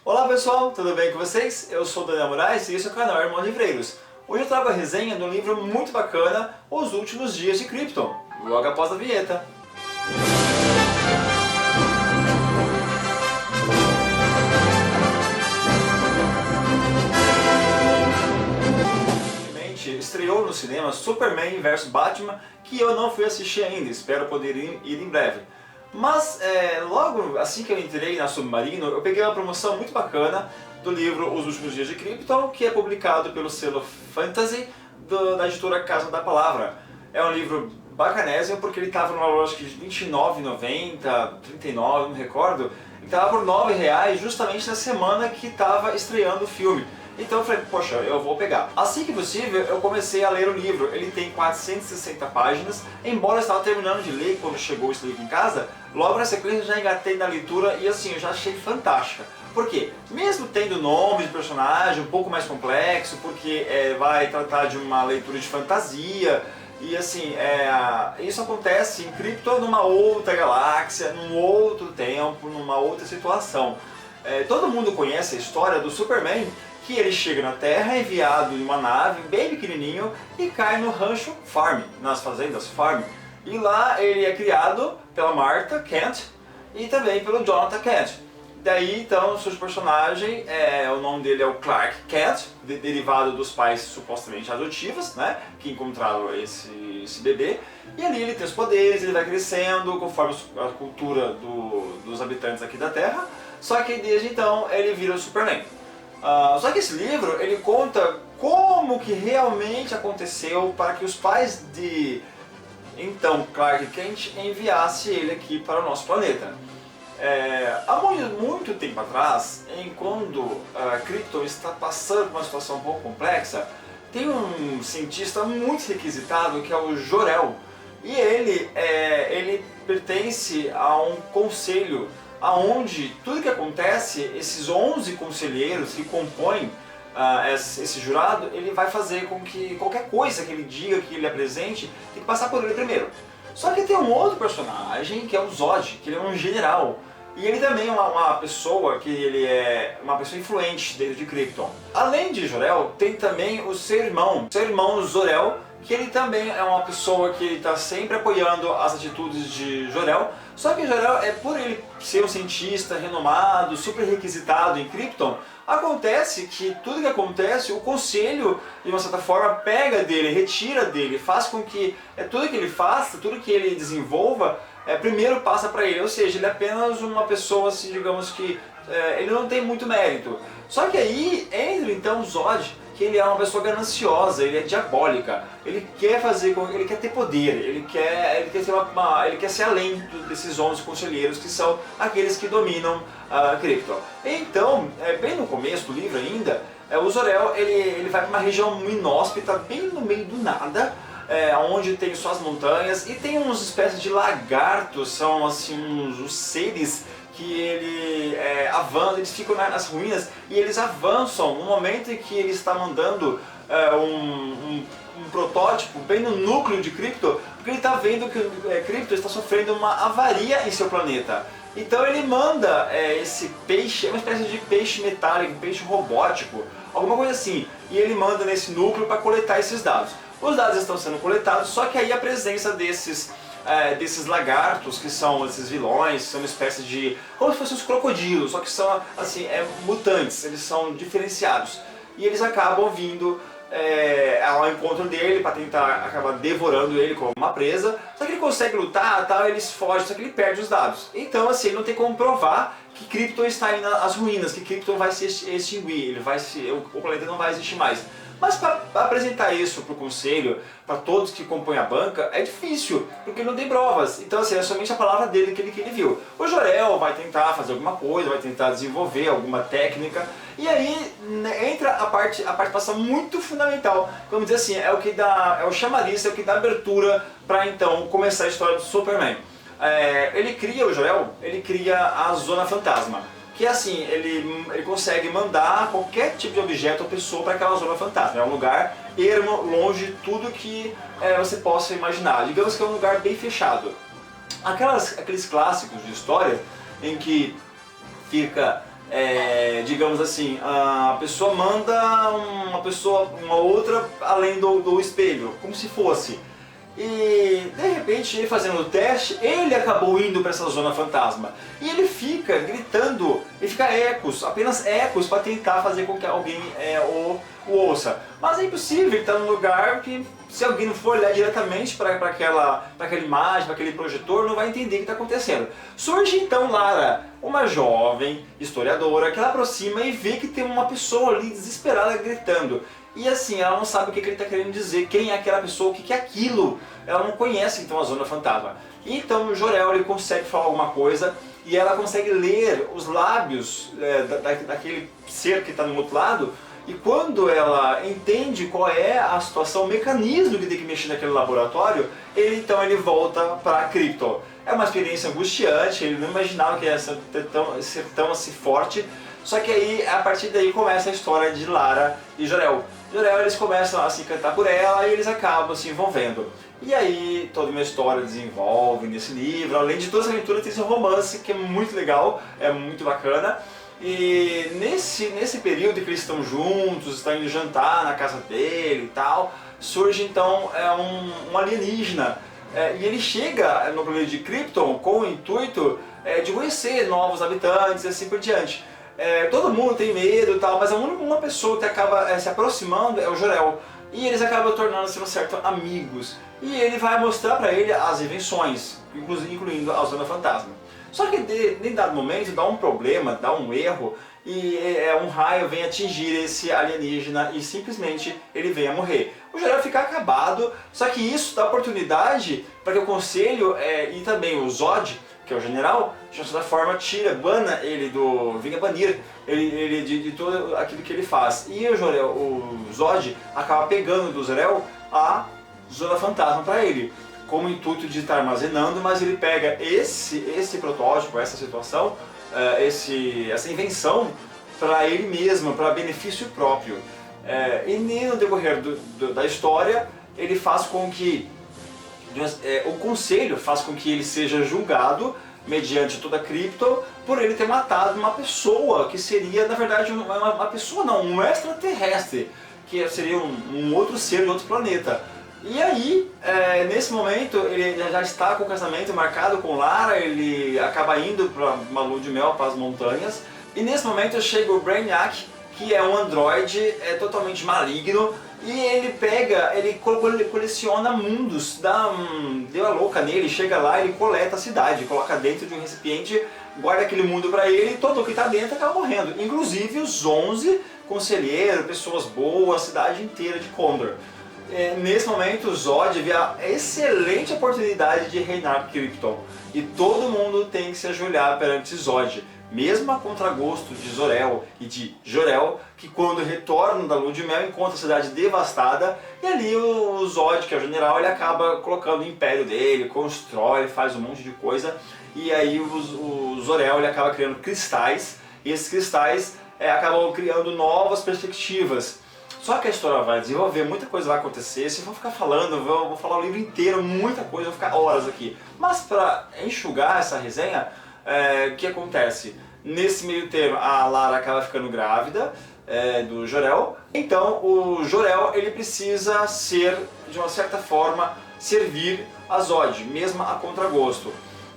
Olá pessoal, tudo bem com vocês? Eu sou o Daniel Moraes e esse é o canal Irmãos Livreiros. Hoje eu trago a resenha de um livro muito bacana, Os Últimos Dias de Krypton, logo após a vinheta. Estreou no cinema Superman vs Batman, que eu não fui assistir ainda, espero poder ir em breve. Mas logo assim que eu entrei na Submarino, eu peguei uma promoção muito bacana do livro Os Últimos Dias de Krypton, que é publicado pelo selo Fantasy da editora Casa da Palavra. É um livro bacanésimo porque ele estava numa loja de R$29,90, R$39, não me recordo. Ele estava por R$9 justamente na semana que estava estreando o filme. Então eu falei, poxa, eu vou pegar. Assim que possível, eu comecei a ler o livro. Ele tem 460 páginas, embora eu estava terminando de ler quando chegou esse livro em casa, logo na sequência eu já engatei na leitura e assim, eu já achei fantástica. Por quê? Mesmo tendo nome de personagem um pouco mais complexo, porque vai tratar de uma leitura de fantasia, e assim, isso acontece em Krypton numa outra galáxia, num outro tempo, numa outra situação. Todo mundo conhece a história do Superman, que ele chega na Terra, é enviado em uma nave bem pequenininho e cai no rancho Farm, nas fazendas Farm. E lá ele é criado pela Martha Kent e também pelo Jonathan Kent. Daí então o seu personagem, o nome dele é o Clark Kent, derivado dos pais supostamente adotivos, né, que encontraram esse bebê. E ali ele tem os poderes, ele vai crescendo conforme a cultura dos habitantes aqui da Terra. Só que desde então ele vira o Superman. Só que esse livro, ele conta como que realmente aconteceu para que os pais de então Clark Kent enviassem ele aqui para o nosso planeta. Há muito tempo atrás, quando Krypton está passando por uma situação um pouco complexa, tem um cientista muito requisitado que é o Jor-El. E ele pertence a um conselho aonde tudo que acontece, esses 11 conselheiros que compõem esse jurado, ele vai fazer com que qualquer coisa que ele diga, que ele apresente, tem que passar por ele primeiro. Só que tem um outro personagem, que é o Zod, que ele é um general. E ele também é uma pessoa que ele é uma pessoa influente dentro de Krypton. Além de Jor-El, tem também o seu irmão Zor-El, que ele também é uma pessoa que está sempre apoiando as atitudes de Jor-El. Só que Jor-El, por ele ser um cientista renomado, super requisitado em Krypton, acontece que tudo que acontece, o conselho, de uma certa forma, pega dele, retira dele, faz com que tudo que ele faça, tudo que ele desenvolva, primeiro passa para ele. Ou seja, ele é apenas uma pessoa, assim, digamos que ele não tem muito mérito. Só que aí entra então o Zod, que ele é uma pessoa gananciosa, ele é diabólica, ele quer ele quer ter poder, ele quer ser além desses 11 conselheiros que são aqueles que dominam Krypton. Então, bem no começo do livro ainda, o Zor-El ele vai para uma região inóspita, bem no meio do nada, onde tem só as montanhas e tem umas espécies de lagartos, são assim uns seres que eles ficam nas ruínas e eles avançam no momento em que ele está mandando um protótipo bem no núcleo de Krypton, porque ele está vendo que Krypton está sofrendo uma avaria em seu planeta. Então ele manda esse peixe, uma espécie de peixe metálico, peixe robótico, alguma coisa assim, e ele manda nesse núcleo para coletar esses dados. Os dados estão sendo coletados, só que aí a presença desses lagartos, que são esses vilões, são uma espécie de, como se fossem os crocodilos, só que são assim, mutantes, eles são diferenciados. E eles acabam vindo ao encontro dele para tentar acabar devorando ele como uma presa. Só que ele consegue lutar, tal, eles fogem, só que ele perde os dados. Então assim, ele não tem como provar que Krypton está indo às ruínas, que Krypton vai se extinguir, o planeta não vai existir mais. Mas para apresentar isso para o conselho, para todos que compõem a banca, é difícil, porque não tem provas. Então assim, é somente a palavra dele que ele viu. O Jor-El vai tentar fazer alguma coisa, vai tentar desenvolver alguma técnica, e aí entra a participação muito fundamental. Vamos dizer assim, é o chamariz, é o que dá abertura para então começar a história do Superman. O Jor-El, ele cria a Zona Fantasma. Que assim, ele consegue mandar qualquer tipo de objeto ou pessoa para aquela zona fantasma. É um lugar ermo, longe de tudo que você possa imaginar. Digamos que é um lugar bem fechado. Aqueles clássicos de história em que fica digamos assim, a pessoa manda uma outra além do espelho, como se fosse. E de repente, ele fazendo o teste, ele acabou indo para essa zona fantasma. E ele fica gritando, ele fica ecos, apenas ecos, para tentar fazer com que alguém o ouça. Mas é impossível, ele está num lugar que, se alguém não for olhar diretamente para aquela imagem, para aquele projetor, não vai entender o que está acontecendo. Surge então Lara, uma jovem historiadora, que ela aproxima e vê que tem uma pessoa ali desesperada gritando. E assim, ela não sabe o que ele está querendo dizer, quem é aquela pessoa, o que é aquilo. Ela não conhece então a Zona Fantasma. E então o Jor-El ele consegue falar alguma coisa e ela consegue ler os lábios daquele ser que está no outro lado. E quando ela entende qual é a situação, o mecanismo que tem que mexer naquele laboratório, então ele volta para Krypton. É uma experiência angustiante, ele não imaginava que ia ser tão assim forte. Só que aí, a partir daí, começa a história de Lara e Jor-El. Jor-El, eles começam a se encantar por ela e eles acabam se envolvendo. E aí, toda uma história desenvolve nesse livro. Além de toda essa aventura, tem esse romance que é muito legal, é muito bacana. E nesse período que eles estão juntos, estão indo jantar na casa dele e tal, surge então um alienígena. E ele chega no planeta de Krypton com o intuito de conhecer novos habitantes e assim por diante. Todo mundo tem medo e tal, mas a única pessoa que acaba se aproximando é o Jor-El. E eles acabam tornando-se um certo amigos. E ele vai mostrar para ele as invenções, incluindo a Zona Fantasma. Só que em dado momento dá um problema, dá um erro, e um raio vem atingir esse alienígena e simplesmente ele vem a morrer. O Jor-El fica acabado, só que isso dá oportunidade para que o Conselho e também o Zod, que é o general, de certa forma bana ele vinha banir ele de tudo aquilo que ele faz. E o Zod acaba pegando do Jor-El a Zona Fantasma para ele, como intuito de estar armazenando, mas ele pega esse protótipo, essa situação, essa invenção para ele mesmo, para benefício próprio. E no decorrer da história, ele faz com que o Conselho faz com que ele seja julgado mediante toda a Krypton por ele ter matado uma pessoa que seria, na verdade, uma pessoa não, um extraterrestre, que seria um outro ser de outro planeta. E aí, nesse momento, ele já está com o casamento marcado com Lara, ele acaba indo para uma lua de mel, para as montanhas. E nesse momento chega o Brainiac, que é um androide totalmente maligno, e ele coleciona mundos, deu a louca nele, chega lá, ele coleta a cidade, coloca dentro de um recipiente, guarda aquele mundo para ele, e todo o que está dentro acaba morrendo. Inclusive os 11 conselheiros, pessoas boas, a cidade inteira de Condor. Nesse momento o Zod vê a excelente oportunidade de reinar Krypton. E todo mundo tem que se ajoelhar perante Zod. Mesmo a contragosto de Zor-El e de Jor-El, que quando retornam da lua de mel encontram a cidade devastada, e ali o Zod, que é o general, ele acaba colocando o império dele, constrói, faz um monte de coisa, e aí o Zor-El ele acaba criando cristais, e esses cristais acabam criando novas perspectivas. Só que a história vai desenvolver, muita coisa vai acontecer, se eu for ficar falando, eu vou falar o livro inteiro, muita coisa, eu vou ficar horas aqui. Mas para enxugar essa resenha, o que acontece? Nesse meio termo, a Lara acaba ficando grávida do Jor-El. Então o Jor-El ele precisa de uma certa forma, servir a Zod, mesmo a contragosto.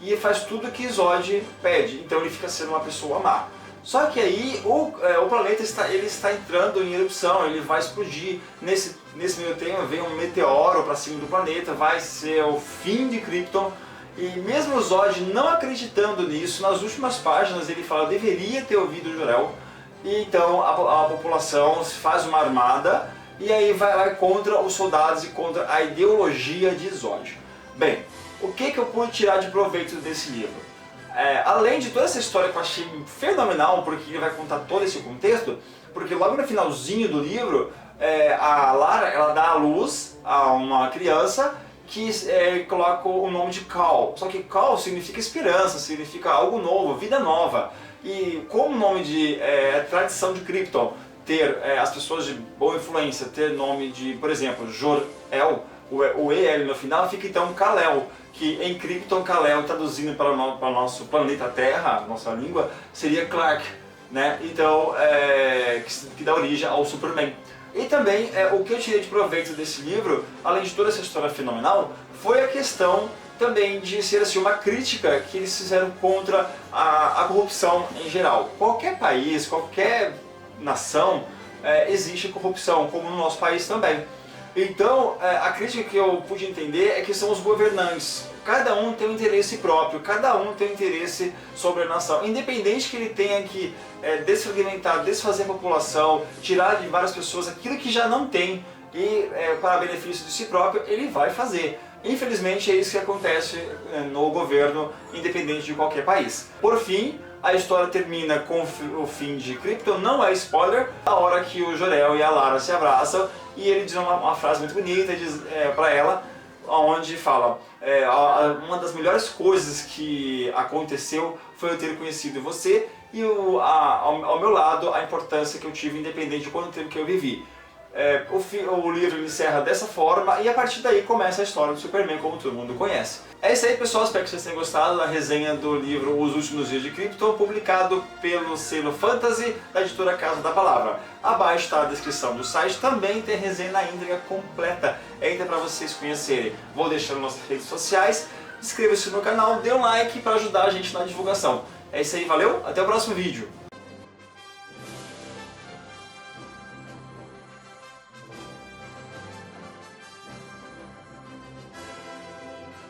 E faz tudo que Zod pede, então ele fica sendo uma pessoa má. Só que aí o planeta está entrando em erupção, ele vai explodir. Nesse meio tempo vem um meteoro para cima do planeta, vai ser o fim de Krypton. E mesmo o Zod não acreditando nisso, nas últimas páginas ele fala que deveria ter ouvido o Jor-El. E então a população faz uma armada e aí vai contra os soldados e contra a ideologia de Zod. Bem, o que eu pude tirar de proveito desse livro? Além de toda essa história que eu achei fenomenal, porque ele vai contar todo esse contexto, porque logo no finalzinho do livro, a Lara ela dá à luz a uma criança que coloca o nome de Kal. Só que Kal significa esperança, significa algo novo, vida nova. E como nome de tradição de Krypton, ter as pessoas de boa influência, ter nome de, por exemplo, Jor-El, o EL no final fica então Kal-El, que em Krypton Kal-El, traduzindo para o nosso planeta Terra, nossa língua, seria Clark. né? Então, que dá origem ao Superman. E também, o que eu tirei de proveito desse livro, além de toda essa história fenomenal, foi a questão também de ser assim, uma crítica que eles fizeram contra a corrupção em geral. Qualquer país, qualquer nação, existe corrupção, como no nosso país também. Então, a crítica que eu pude entender é que são os governantes. Cada um tem um interesse próprio, cada um tem um interesse sobre a nação. Independente que ele tenha que desfragmentar, desfazer a população, tirar de várias pessoas aquilo que já não tem e para benefício de si próprio, ele vai fazer. Infelizmente é isso que acontece no governo, independente de qualquer país. Por fim, a história termina com o fim de Krypton, não é spoiler, a hora que o Jor-El e a Lara se abraçam e ele diz uma frase muito bonita para ela, onde fala uma das melhores coisas que aconteceu foi eu ter conhecido você e ao meu lado a importância que eu tive independente de quanto tempo que eu vivi. O livro encerra dessa forma e a partir daí começa a história do Superman como todo mundo conhece. É isso aí, pessoal, espero que vocês tenham gostado da resenha do livro Os Últimos Dias de Krypton, publicado pelo selo Fantasy da editora Casa da Palavra. Abaixo está a descrição do site, também tem resenha na íntegra completa, entra para vocês conhecerem. Vou deixar nas nossas redes sociais, inscreva-se no canal, dê um like para ajudar a gente na divulgação. É isso aí, valeu, até o próximo vídeo!